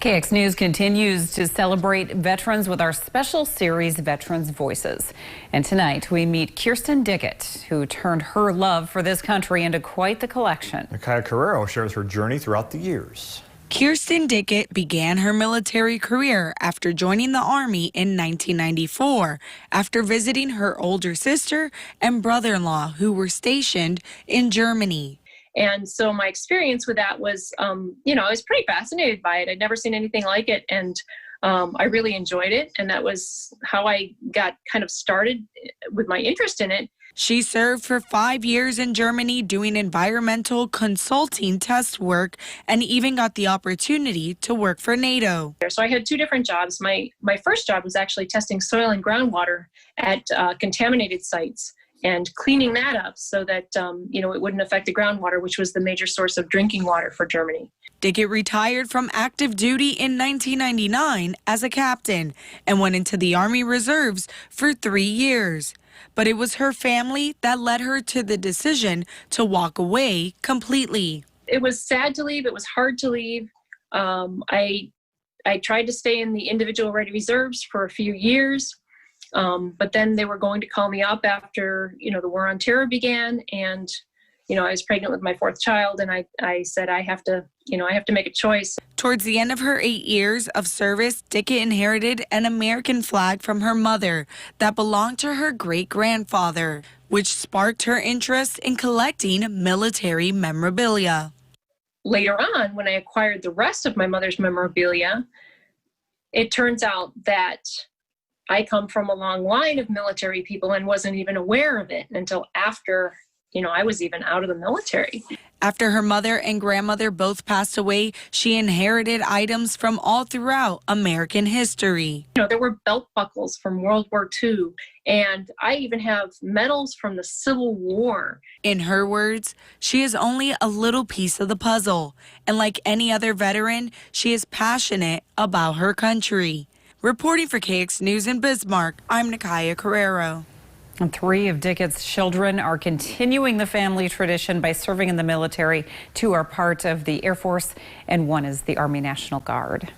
KX News continues to celebrate veterans with our special series, Veterans Voices. And tonight we meet Kirsten Dickett, who turned her love for this country into quite the collection. Nakaya Carrero shares her journey throughout the years. Kirsten Dickett began her military career after joining the Army in 1994, after visiting her older sister and brother-in-law who were stationed in Germany. And so my experience with that was, I was pretty fascinated by it. I'd never seen anything like it. And I really enjoyed it. And that was how I got kind of started with my interest in it. She served for 5 years in Germany doing environmental consulting test work and even got the opportunity to work for NATO. So I had two different jobs. My first job was actually testing soil and groundwater at contaminated sites and cleaning that up so that, it wouldn't affect the groundwater, which was the major source of drinking water for Germany. Dickett retired from active duty in 1999 as a captain and went into the Army Reserves for 3 years. But it was her family that led her to the decision to walk away completely. It was sad to leave. It was hard to leave. I tried to stay in the individual ready reserves for a few years. But then they were going to call me up after, the war on terror began. And, I was pregnant with my fourth child. And I said, I have to make a choice. Towards the end of her 8 years of service, Dickett inherited an American flag from her mother that belonged to her great-grandfather, which sparked her interest in collecting military memorabilia. Later on, when I acquired the rest of my mother's memorabilia, it turns out that I come from a long line of military people and wasn't even aware of it until after, I was even out of the military. After her mother and grandmother both passed away, she inherited items from all throughout American history. There were belt buckles from World War II, and I even have medals from the Civil War. In her words, she is only a little piece of the puzzle, and like any other veteran, she is passionate about her country. Reporting for KX News in Bismarck, I'm Nakaya Carrero. And 3 of Dickett's children are continuing the family tradition by serving in the military. 2 are part of the Air Force and 1 is the Army National Guard.